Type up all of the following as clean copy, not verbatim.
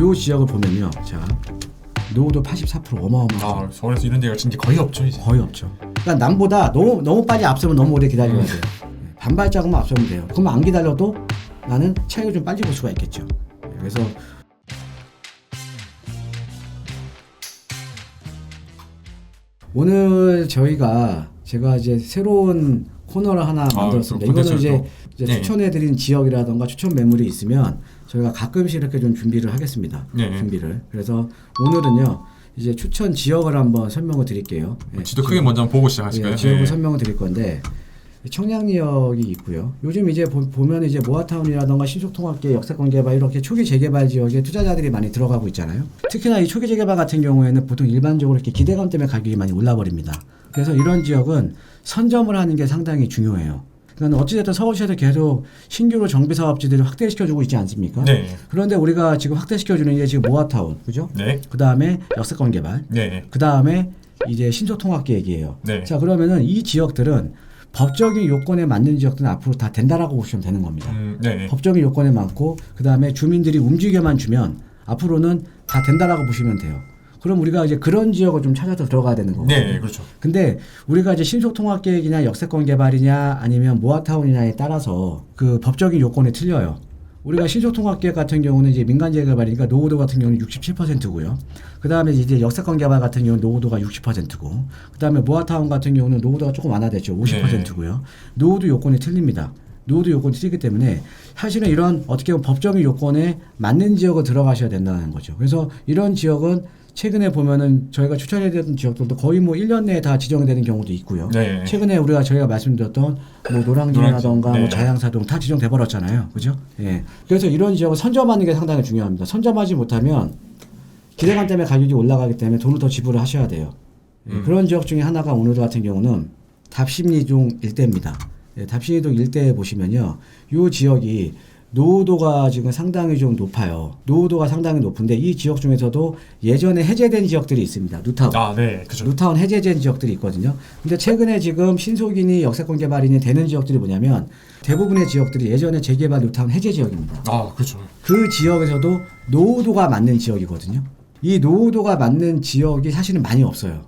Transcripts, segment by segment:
요 지역을 보면요. 자, 노후도 84% 어마어마하죠. 서울에서 이런 데가 진짜 거의 없죠 이제. 거의 없죠. 그러니까 남보다 너무 빨리 앞서면 너무 오래 기다려야 돼요. 반발자국만 앞서면 돼요. 그러면 안 기다려도 나는 차익을 좀 빨리 볼 수가 있겠죠. 그래서 오늘 제가 이제 새로운 코너를 하나 만들었습니다. 이거는 이제 추천해드린 지역이라던가 추천 매물이 있으면 저희가 가끔씩 이렇게 좀 준비를 하겠습니다. 준비를. 그래서 오늘은요. 이제 추천 지역을 한번 설명을 드릴게요. 지도 크게 먼저 보고 시작하실까요? 지역을 설명을 드릴 건데 청량리역이 있고요. 요즘 이제 보면 이제 모아타운이라던가 신속통합계, 역세권개발 이렇게 초기 재개발 지역에 투자자들이 많이 들어가고 있잖아요. 특히나 이 초기 재개발 같은 경우에는 보통 일반적으로 이렇게 기대감 때문에 가격이 많이 올라버립니다. 그래서 이런 지역은 선점을 하는 게 상당히 중요해요. 그러니까 어찌됐든 서울시에서 계속 신규로 정비사업지들을 확대시켜주고 있지 않습니까? 네. 그런데 우리가 지금 확대시켜주는 게 지금 모아타운, 그죠? 네. 그 다음에 역세권개발, 네. 그 다음에 이제 신속통합계획이에요. 네. 자, 그러면은 이 지역들은 법적인 요건에 맞는 지역들은 앞으로 다 된다라고 보시면 되는 겁니다. 네. 법적인 요건에 맞고 그 다음에 주민들이 움직여만 주면 앞으로는 다 된다라고 보시면 돼요. 그럼 우리가 이제 그런 지역을 좀 찾아서 들어가야 되는 거거든요. 네, 그렇죠. 근데 우리가 이제 신속통합계획이냐 역세권 개발이냐 아니면 모아타운이냐에 따라서 그 법적인 요건이 틀려요. 우리가 신속통합계획 같은 경우는 이제 민간재개발이니까 노후도 같은 경우는 67%고요. 그 다음에 이제 역세권 개발 같은 경우는 노후도가 60%고, 그 다음에 모아타운 같은 경우는 노후도가 조금 완화됐죠. 50%고요. 노후도 요건이 틀립니다. 노후도 요건이 틀리기 때문에 사실은 이런 어떻게 보면 법적인 요건에 맞는 지역을 들어가셔야 된다는 거죠. 그래서 이런 지역은 최근에 보면은 저희가 추천해드렸던 지역들도 거의 뭐 1년 내에 다 지정되는 경우도 있고요. 네. 최근에 저희가 말씀드렸던 뭐 노량진이라던가 네. 뭐 자양사동 다 지정돼 버렸잖아요. 그죠? 예. 그래서 이런 지역을 선점하는 게 상당히 중요합니다. 선점하지 못하면 기대감 때문에 가격이 올라가기 때문에 돈을 더 지불을 하셔야 돼요. 예. 그런 지역 중에 하나가 오늘 같은 경우는 답심리동 일대입니다. 예, 답심리동 일대에 보시면요. 요 지역이 노후도가 지금 상당히 좀 높아요. 노후도가 상당히 높은데 이 지역 중에서도 예전에 해제된 지역들이 있습니다. 뉴타운. 네, 그렇죠. 뉴타운 해제된 지역들이 있거든요. 근데 최근에 지금 신속이니 역세권 개발이니 되는 지역들이 뭐냐면 대부분의 지역들이 예전에 재개발 뉴타운 해제 지역입니다. 그렇죠. 그 지역에서도 노후도가 맞는 지역이거든요. 이 노후도가 맞는 지역이 사실은 많이 없어요.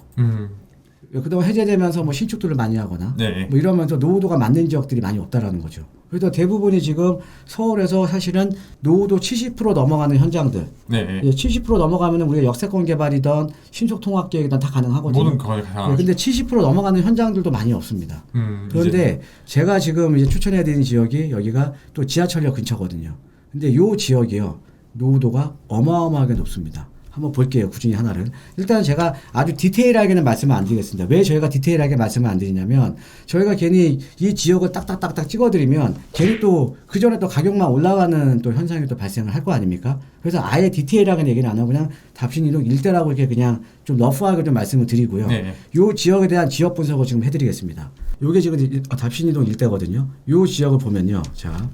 그동안 해제되면서 뭐 신축들을 많이 하거나 네. 뭐 이러면서 노후도가 맞는 지역들이 많이 없다라는 거죠. 그래서 대부분이 지금 서울에서 사실은 노후도 70% 넘어가는 현장들. 네. 70% 넘어가면은 우리가 역세권 개발이든 신속통합계획이든 다 가능하거든요. 모든 거에 가능하죠. 근데 70% 넘어가는 현장들도 많이 없습니다. 그런데 제가 지금 이제 추천해드린 지역이 여기가 또 지하철역 근처거든요. 근데 요 지역이요. 노후도가 어마어마하게 높습니다. 한번 볼게요. 그중에 하나를. 일단 제가 아주 디테일하게는 말씀을 안 드리겠습니다. 왜 저희가 디테일하게 말씀을 안 드리냐면 저희가 괜히 이 지역을 딱딱딱딱 찍어드리면 괜히 또 그 전에 또 가격만 올라가는 또 현상이 또 발생을 할 거 아닙니까? 그래서 아예 디테일하게 얘기는 안 하고 그냥 답신이동 일대라고 이렇게 그냥 좀 러프하게 좀 말씀을 드리고요. 네. 요 지역에 대한 지역 분석을 지금 해드리겠습니다. 요게 지금 답신이동 일대거든요. 요 지역을 보면요. 자,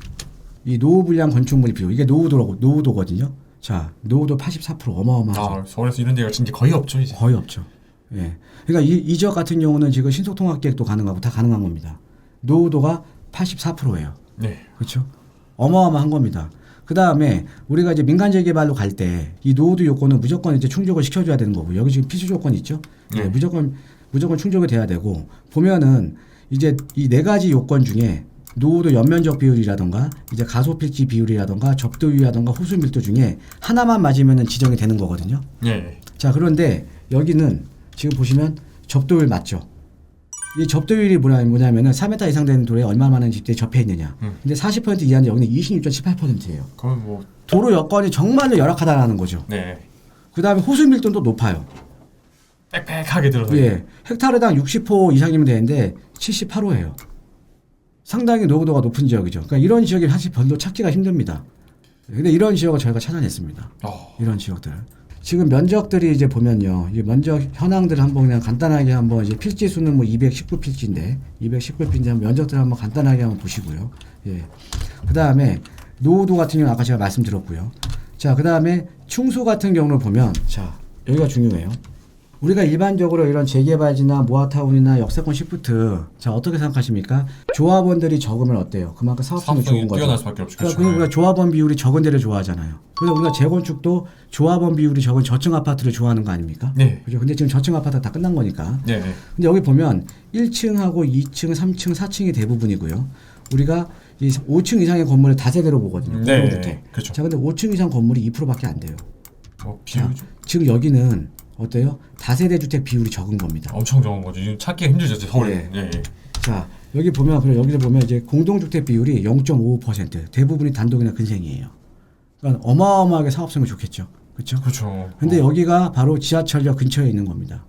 이 노후 불량 건축물이 비율 이게 노후도거든요. 자, 노후도 84% 어마어마하죠. 서울에서 이런 데가 진짜 거의 없죠 이제. 거의 없죠. 예. 그러니까 이 지역 같은 경우는 지금 신속통합계획도 가능하고 다 가능한 겁니다. 노후도가 84%예요. 네. 그렇죠? 어마어마한 겁니다. 그 다음에 우리가 이제 민간재개발로 갈 때 이 노후도 요건은 무조건 이제 충족을 시켜줘야 되는 거고 여기 지금 필수 조건이 있죠? 네. 무조건 충족이 돼야 되고 보면은 이제 이 네 가지 요건 중에 노후도 연면적 비율이라던가 이제 가소필지 비율이라던가 접도율이라던가 호수 밀도 중에 하나만 맞으면 지정이 되는 거거든요. 네. 자, 그런데 여기는 지금 보시면 접도율 맞죠? 이 접도율이 뭐냐면은 4m 이상 되는 도로에 얼마 많은 집들이 접해 있느냐. 근데 40% 이하인데 여기는 26.78%예요. 그러면 뭐 도로 여건이 정말로 열악하다라는 거죠. 네. 그 다음에 호수 밀도도 높아요. 빽빽하게 들어서. 예. 헥타르당 60호 이상이면 되는데 78호예요. 상당히 노후도가 높은 지역이죠. 그러니까 이런 지역이 사실 별로 찾기가 힘듭니다. 근데 이런 지역을 저희가 찾아냈습니다. 이런 지역들. 지금 면적들이 이제 보면요. 이 면적 현황들을 한번 그냥 간단하게 한번 이제 필지 수는 뭐 219필지인데 219필지 면적들 한번 간단하게 한번 보시고요. 예. 그 다음에 노후도 같은 경우는 아까 제가 말씀드렸고요. 자, 그 다음에 충수 같은 경우를 보면 자, 여기가 중요해요. 우리가 일반적으로 이런 재개발지나 모아타운이나 역세권 시프트 자 어떻게 생각하십니까? 조합원들이 적으면 어때요? 그만큼 사업성이 좋은 거죠. 뛰어날 수밖에 없죠. 그러니까 그렇죠. 우리가 조합원 비율이 적은 데를 좋아하잖아요. 그래서 우리가 재건축도 조합원 비율이 적은 저층 아파트를 좋아하는 거 아닙니까? 네. 그죠? 근데 지금 저층 아파트가 다 끝난 거니까. 네. 네. 근데 여기 보면 1층하고 2층, 3층, 4층이 대부분이고요. 우리가 이 5층 이상의 건물을 다세대로 보거든요. 네. 공동주택. 그렇죠. 자, 근데 5층 이상 건물이 2%밖에 안 돼요. 비율이 좀 지금 여기는 어때요? 다세대 주택 비율이 적은 겁니다. 엄청 적은 거죠. 지금 찾기가 힘들죠, 서울에. 네. 네. 자, 여기 보면 그래 여기서 보면 이제 공동주택 비율이 0.55%. 대부분이 단독이나 근생이에요. 그러니까 어마어마하게 사업성이 좋겠죠. 그렇죠? 그렇죠. 근데 여기가 바로 지하철역 근처에 있는 겁니다.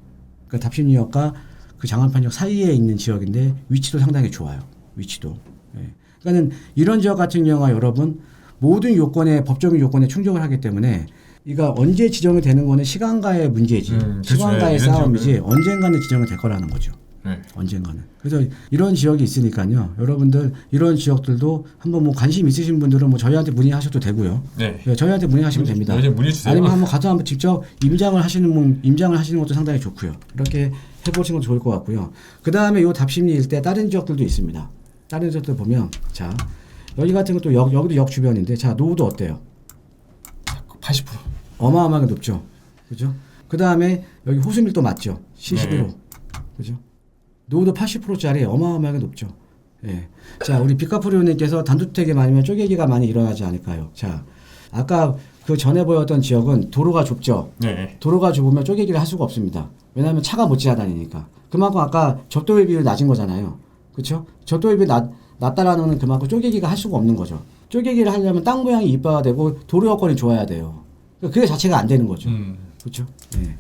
그러니까 답심리역과 그 장안판역 사이에 있는 지역인데 위치도 상당히 좋아요. 위치도. 예. 그러니까는 이런 지역 같은 경우가 여러분 모든 요건에 법적인 요건에 충족을 하기 때문에 이가 언제 지정이 되는 거는 시간과의 문제지. 그렇죠. 시간과의 이런 싸움이지 지역은- 언젠가는 지정이 될 거라는 거죠. 네. 언젠가는. 그래서 이런 지역이 있으니까요. 여러분들 이런 지역들도 한번 뭐 관심 있으신 분들은 뭐 저희한테 문의하셔도 되고요. 네. 예, 저희한테 문의하시면 됩니다. 이제 문의 주세요. 아니면 한번 가서 한번 직접 임장을 하시는 것도 상당히 좋고요. 이렇게 해보시는 것도 좋을 것 같고요. 그 다음에 요 답심리 일대 다른 지역들도 있습니다. 다른 지역들 보면 자 여기 같은 것도 여기도 역 주변인데 자 노후도 어때요? 80%. 어마어마하게 높죠. 그죠? 그 다음에 여기 호수밀도 맞죠? 71호. 네. 그죠? 노후도 80%짜리 어마어마하게 높죠. 예. 자, 우리 비카프리오님께서 단독주택이 많으면 쪼개기가 많이 일어나지 않을까요? 자, 아까 그 전에 보였던 지역은 도로가 좁죠. 네. 도로가 좁으면 쪼개기를 할 수가 없습니다. 왜냐하면 차가 못 지나다니니까. 그만큼 아까 접도의 비율이 낮은 거잖아요. 그렇죠? 접도의 비율이 낮다라는 건 그만큼 쪼개기가 할 수가 없는 거죠. 쪼개기를 하려면 땅 모양이 이뻐야 되고 도로 여건이 좋아야 돼요. 그게 자체가 안 되는 거죠. 그렇죠? 네.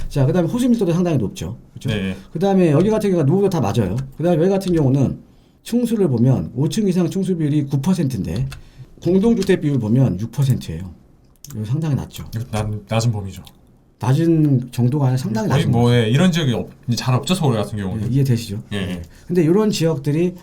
자, 그다음에 호수 밀도도 상당히 높죠. 그렇죠? 네. 그다음에 여기 같은 경우가 노후도 다 맞아요. 그다음에 여기 같은 경우는 층수를 보면 5층 이상 층수 비율이 9%인데 공동주택 비율 보면 6%예요. 이거 상당히 낮죠. 낮은 범위죠. 낮은 정도가 아니라 상당히 거의 낮은 뭐 예, 이런 지역이 이제 잘 없죠, 서울 같은 거. 경우는. 이해되시죠? 예. 근데 이런 지역들이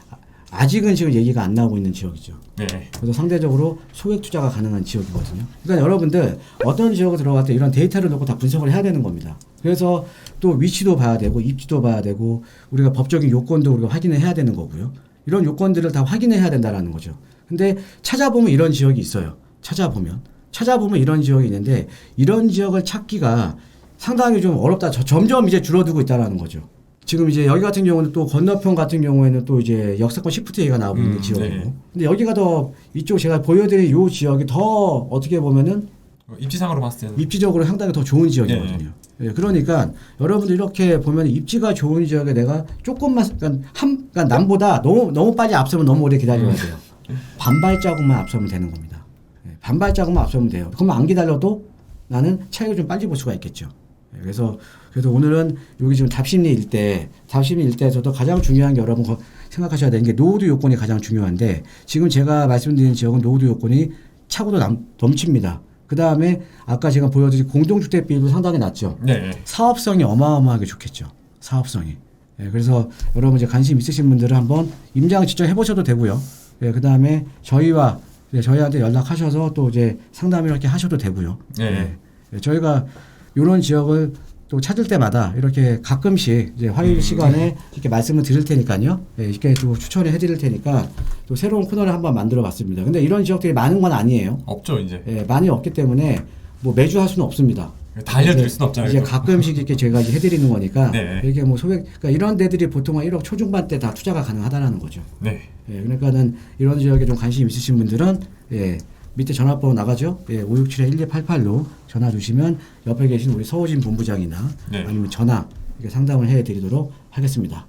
아직은 지금 얘기가 안 나오고 있는 지역이죠. 네. 그래서 상대적으로 소액 투자가 가능한 지역이거든요. 그러니까 여러분들 어떤 지역에 들어갈 때 이런 데이터를 놓고 다 분석을 해야 되는 겁니다. 그래서 또 위치도 봐야 되고 입지도 봐야 되고 우리가 법적인 요건도 우리가 확인을 해야 되는 거고요. 이런 요건들을 다 확인해야 된다라는 거죠. 근데 찾아보면 이런 지역이 있어요. 찾아보면 이런 지역이 있는데 이런 지역을 찾기가 상당히 좀 어렵다. 점점 이제 줄어들고 있다라는 거죠. 지금 이제 여기 같은 경우는 또 건너편 같은 경우에는 또 이제 역세권 시프트 얘기가 나오고 있는 지역이고. 네. 근데 여기가 더 이쪽 제가 보여드린 요 지역이 더 어떻게 보면은 입지상으로 봤을 때는 입지적으로 상당히 더 좋은 지역이거든요. 예, 그러니까 여러분들 이렇게 보면 입지가 좋은 지역에 내가 조금만 그러니까 남보다 너무 빨리 앞서면 너무 오래 기다려야 돼요. 반발자국만 앞서면 되는 겁니다. 예, 반발자국만 앞서면 돼요. 그러면 안 기다려도 나는 차이를 좀 빨리 볼 수가 있겠죠. 예, 그래서 오늘은 여기 지금 답심리 일대에서도 가장 중요한 게 여러분 생각하셔야 되는 게 노후도 요건이 가장 중요한데 지금 제가 말씀드린 지역은 노후도 요건이 차고도 넘칩니다. 그 다음에 아까 제가 보여드린 공동주택 비율도 상당히 낮죠. 네. 사업성이 어마어마하게 좋겠죠. 사업성이. 예, 그래서 여러분 이제 관심 있으신 분들은 한번 임장 직접 해보셔도 되고요. 예, 그 다음에 저희한테 연락하셔서 또 이제 상담 이렇게 하셔도 되고요. 네. 예, 저희가 이런 지역을 또 찾을 때마다 이렇게 가끔씩 이제 화요일 시간에 이렇게 말씀을 드릴 테니까요. 예, 이렇게 또 추천을 해드릴 테니까 또 새로운 코너를 한번 만들어 봤습니다. 근데 이런 지역들이 많은 건 아니에요. 없죠, 이제. 예, 많이 없기 때문에 뭐 매주 할 수는 없습니다. 다 알려드릴 수는 없잖아요. 이제 가끔씩 이렇게 제가 이제 해드리는 거니까 네. 이렇게 뭐 그러니까 이런 데들이 보통 한 1억 초중반 대 다 투자가 가능하다라는 거죠. 네. 예, 그러니까는 이런 지역에 좀 관심 있으신 분들은 예, 밑에 전화번호 나가죠. 예, 567-1288로 전화 주시면 옆에 계신 우리 서호진 본부장이나 네. 아니면 전화 이렇게 상담을 해드리도록 하겠습니다.